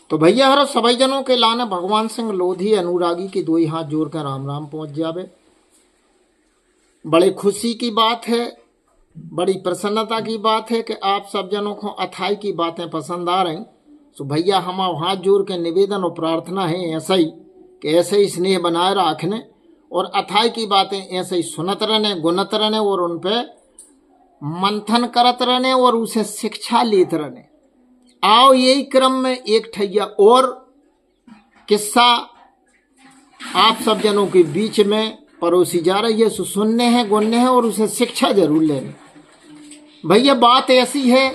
तो भैया हरो सभी जनों के लाने भगवान सिंह लोधी अनुरागी की दो ही हाथ जोड़कर राम राम पहुंच जावे। बड़ी खुशी की बात है, बड़ी प्रसन्नता की बात है कि आप सब जनों को अथाई की बातें पसंद आ रही। तो भैया हम हाथ जोड़ के निवेदन और प्रार्थना है ऐसा ही कि ऐसे ही स्नेह बनाए रखने और अथाई की बातें ऐसे ही सुनत रहने, गुनत रहने और उन पे मंथन करत रहने और उसे शिक्षा लेते रहने। आओ यही क्रम में एक ठैया और किस्सा आप सब जनों के बीच में परोसी जा रही है। सुनने हैं, गुनने हैं और उसे शिक्षा जरूर लेने। भैया बात ऐसी है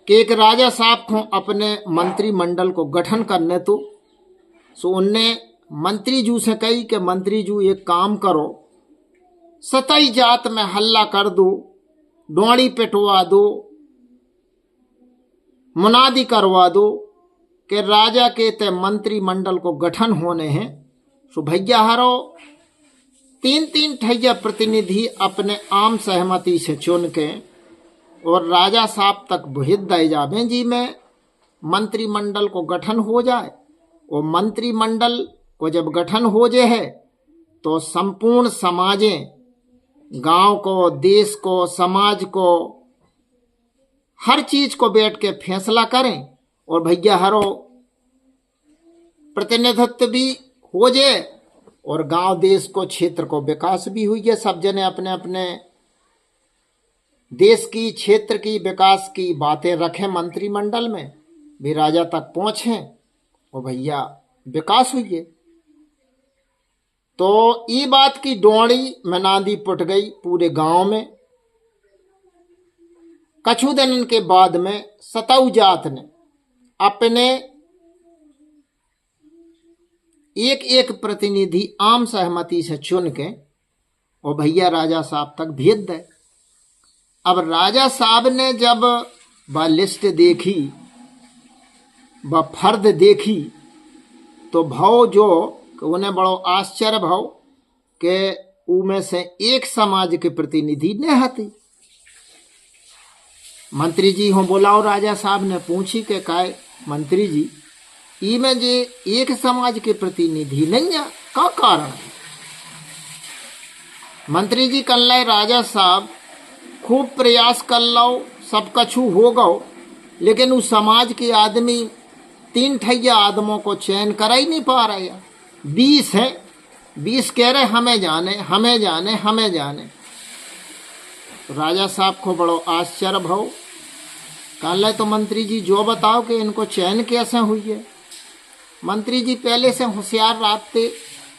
कि एक राजा साहब को अपने मंत्रिमंडल को गठन करने तो उनने मंत्री जू से कही कि मंत्री जू एक काम करो, सतई जात में हल्ला कर दो, डोड़ी पिटवा दो, मुनादी करवा दो कि राजा के ते मंत्रिमंडल को गठन होने हैं। सो भैया हरो तीन तीन ठैया प्रतिनिधि अपने आम सहमति से चुन के और राजा साहब तक भेज दे जावे जी में मंत्रिमंडल को गठन हो जाए। और मंत्रिमंडल को जब गठन हो जाए है तो संपूर्ण समाजें, गांव को, देश को, समाज को, हर चीज को बैठ के फैसला करें और भैया हरो प्रतिनिधित्व भी हो जाए और गांव, देश को, क्षेत्र को विकास भी हुई है। सब जने अपने अपने देश की, क्षेत्र की विकास की बातें रखें मंत्रिमंडल में, भी राजा तक पहुंचे और भैया विकास हुई है। तो ये बात की डोड़ी मनादी पुट गई पूरे गांव में। कछु दिन के बाद में सतऊ जात ने अपने एक एक प्रतिनिधि आम सहमति से चुन के और भैया राजा साहब तक भेज दे। अब राजा साहब ने जब वह लिस्ट देखी, वह फर्द देखी, तो भाव जो उन्हें बड़ो आश्चर्य भाव के उनमें से एक समाज के प्रतिनिधि ने हती। मंत्री जी हो बोलाओ, राजा साहब ने पूछी के काय मंत्री जी ई में जे एक समाज के प्रतिनिधि नहीं है, का कारण है? मंत्री जी कल राजा साहब खूब प्रयास कर लो, सब कछु हो गो, लेकिन उस समाज के आदमी तीन ठैया आदमों को चयन कर ही नहीं पा रहे। 20 है, 20 कह रहे हमें जाने, हमें जाने, हमें जाने। तो राजा साहब को बड़ो आश्चर्य भाव। कल तो मंत्री जी जो बताओ कि इनको चयन कैसे हुई है। मंत्री जी पहले से होशियार रहते,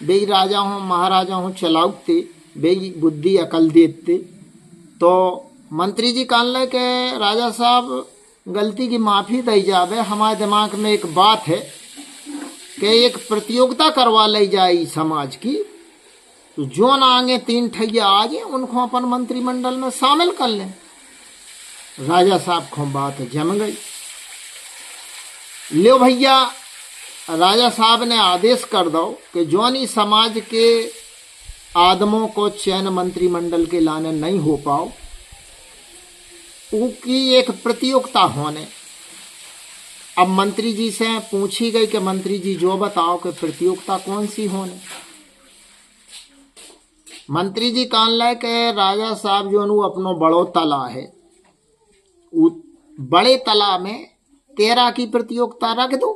बेई राजा हो, महाराजा हो, चलाउते, बेई बुद्धि अकल देते। तो मंत्री जी कहने के राजा साहब गलती की माफ़ी दी जावे, हमारे दिमाग में एक बात है कि एक प्रतियोगिता करवा ली जाए समाज की, तो जो ना आगे तीन ठैया आ जाए उनको अपन मंत्रिमंडल में शामिल कर लें। राजा साहब को बात जम गई। लो भैया, राजा साहब ने आदेश कर दो कि जोनी समाज के आदमों को चयन मंत्रिमंडल के लाने नहीं हो पाओ, उसकी एक प्रतियोगिता होने। अब मंत्री जी से पूछी गई कि मंत्री जी जो बताओ कि प्रतियोगिता कौन सी होने। मंत्री जी कहने के राजा साहब जो नु अपनो बड़ो तला है, बड़े तला में 13 की प्रतियोगिता रख दो।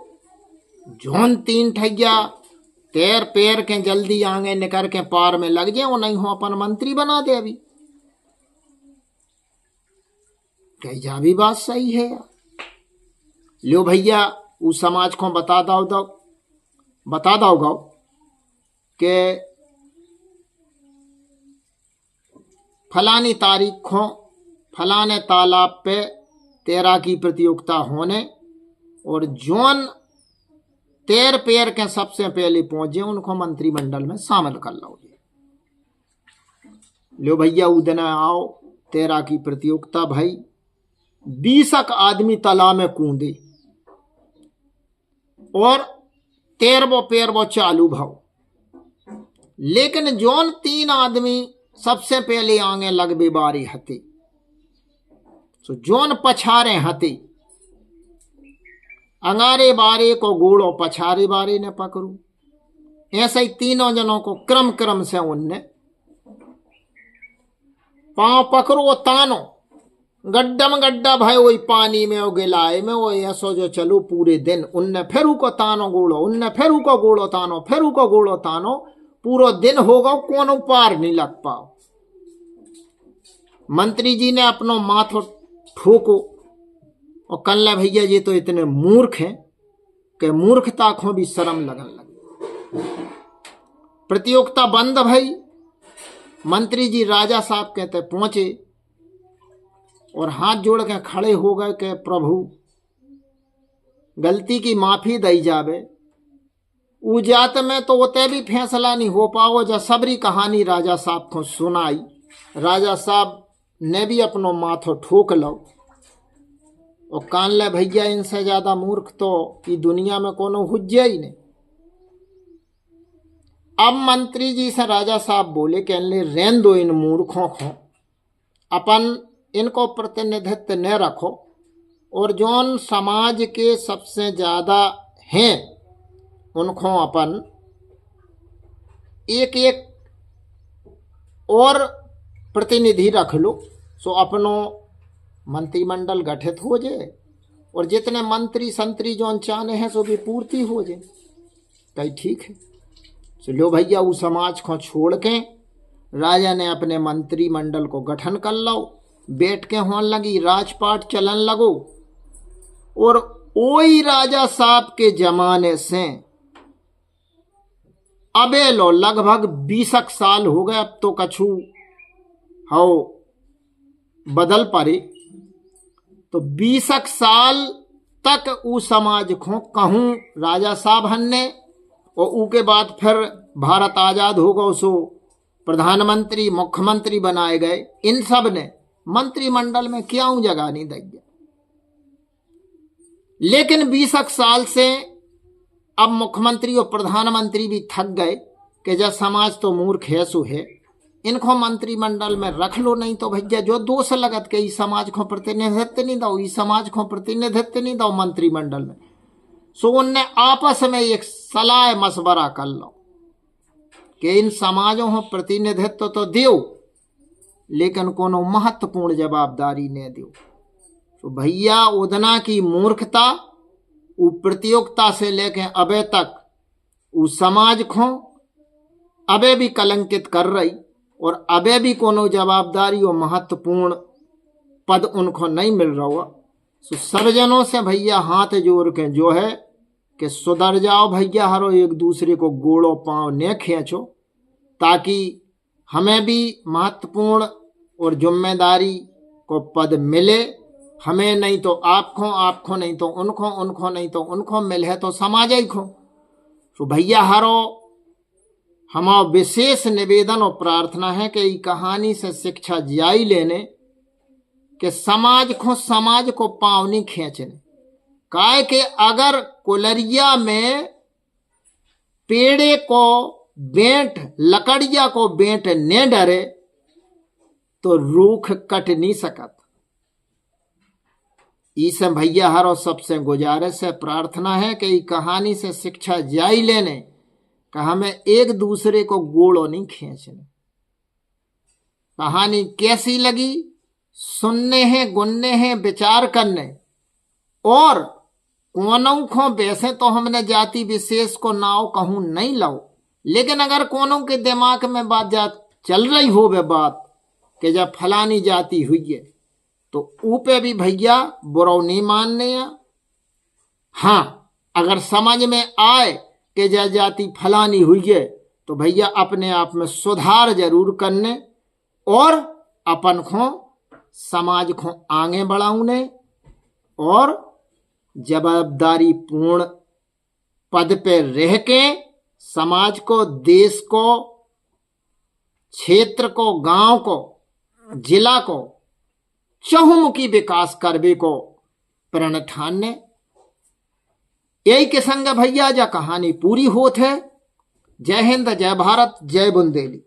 जोन तीन ठैया तैर पैर के जल्दी आगे निकर के पार में लग जाए, वो नहीं हो अपन मंत्री बना दे। अभी कही जा भी बात सही है यार। लो भैया उस समाज को बता दो गो कि फलानी तारीख को फलाने तालाब पे 13 की प्रतियोगिता होने और जोन तैर पैर के सबसे पहले पहुंचे उनको मंत्रिमंडल में शामिल कर लोगे। लो भैया उदना आओ, 13 की प्रतियोगिता भाई। 20 आदमी तालाब में कूदे और 13 पैर चालू भाव, लेकिन जोन 3 आदमी सबसे पहले आगे लगबे बारी हती, तो जोन पछारे हती अंगारे बारे को गोड़ो पछारे बारे ने पकड़ू। ऐसे ही तीनों जनों को क्रम क्रम से उनने पांव पकड़ो तानो, गड्ढा में गड्ढा भाई वही पानी में वो गिलाए में वो ऐसो जो चलो पूरे दिन उनने फेरू को तानो गोड़ो, उनने फेरू को गोड़ो तानो, फेरू को गोड़ो तानो, पूरा दिन होगा कोनो पार नहीं लग पाओ। मंत्री जी ने अपनो माथो ठोको और कल्ला भैया जी तो इतने मूर्ख हैं कि मूर्खता को भी शर्म लगन लगी। प्रतियोगिता बंद भई। मंत्री जी राजा साहब कहते पहुंचे और हाथ जोड़ के खड़े हो गए कि प्रभु गलती की माफी दई जावे। उजात में तो उते भी फैसला नहीं हो पाओ। जब सबरी कहानी राजा साहब को सुनाई, राजा साहब ने भी अपनो माथो ठोक लो और कान ले भैया इनसे ज्यादा मूर्ख तो ये दुनिया में कोनो हुज्जा ही नहीं। अब मंत्री जी से राजा साहब बोले कि रहन दो इन मूर्खों को, अपन इनको प्रतिनिधित्व न रखो और जौन समाज के सबसे ज्यादा हैं उनको अपन एक एक और प्रतिनिधि रख लो, सो अपनो मंत्रिमंडल गठित हो जाए और जितने मंत्री संतरी जौन चाहने हैं सो भी पूर्ति हो जाए। कही ठीक है। चलो भैया उस समाज को छोड़ के राजा ने अपने मंत्रिमंडल को गठन कर लो। बैठ के होने लगी, राजपाट चलन लगो और वही राजा साहब के जमाने से अबे लो लगभग 20 साल हो गए। अब तो कछु हो बदल पड़े तो 20 साल तक उस समाज को कहूं राजा साहब हन्ने और उसके बाद फिर भारत आजाद होगा सो प्रधानमंत्री मुख्यमंत्री बनाए गए। इन सब ने मंत्रिमंडल में क्यों जगह नहीं दी। लेकिन 20 साल से अब मुख्यमंत्री और प्रधानमंत्री भी थक गए कि जब समाज तो मूर्ख है सो है, इनको मंत्रिमंडल में रख लो, नहीं तो भैया जो दोष लगत के इस समाज को प्रतिनिधित्व नहीं दो, इस समाज को प्रतिनिधित्व नहीं दो मंत्रिमंडल में। सो उनने आपस में एक सलाह मशवरा कर लो कि इन समाजों को प्रतिनिधित्व तो दियो लेकिन कोनो महत्वपूर्ण जवाबदारी न दियो। तो भैया उदना की मूर्खता वो प्रतियोगिता से लेके अबे तक उस समाज को अबे भी कलंकित कर रही और अबे भी कोनो जवाबदारी और महत्वपूर्ण पद उनको नहीं मिल रहा हुआ। तो सब जनों से भैया हाथ जोड़ के जो है कि सुधर जाओ भैया, हरो एक दूसरे को गोड़ो पांव न खींचो ताकि हमें भी महत्वपूर्ण और जिम्मेदारी को पद मिले। हमें नहीं तो आपको, आपको नहीं तो उनको, उनको नहीं तो उनको मिले तो समाज ही को। तो भैया हरो हमारा विशेष निवेदन और प्रार्थना है कि ये कहानी से शिक्षा जाई लेने कि समाज को पांव नहीं खींचने। काहे कि अगर कुलरिया में पेड़े को बेंट, लकड़िया को बेंट न डरे तो रूख कट नहीं सकत। इस भैया हरो सबसे गुजारिश है, प्रार्थना है कि ये कहानी से शिक्षा जाई लेने कि हमें एक दूसरे को गोड़ो नहीं खींचने। कहानी कैसी लगी सुनने हैं, गुनने हैं, विचार करने और कोनों को वैसे तो हमने जाति विशेष को नाव कहूं नहीं लाओ, लेकिन अगर कोनों के दिमाग में बात चल रही हो वे बात कि जब फलानी जाति हुई है तो ऊपे भी भैया बुरा नहीं मानने। हाँ, अगर समझ में आए कि जब जाति फलानी हुई है तो भैया अपने आप में सुधार जरूर करने और अपन को समाज को आगे बढ़ाने और जवाबदारी पूर्ण पद पे रह के समाज को, देश को, क्षेत्र को, गांव को, जिला को चहुमुखी विकास करने को प्रण ठानने। यही के संग भैया जा कहानी पूरी होत है। जय हिंद, जय भारत, जय बुंदेली।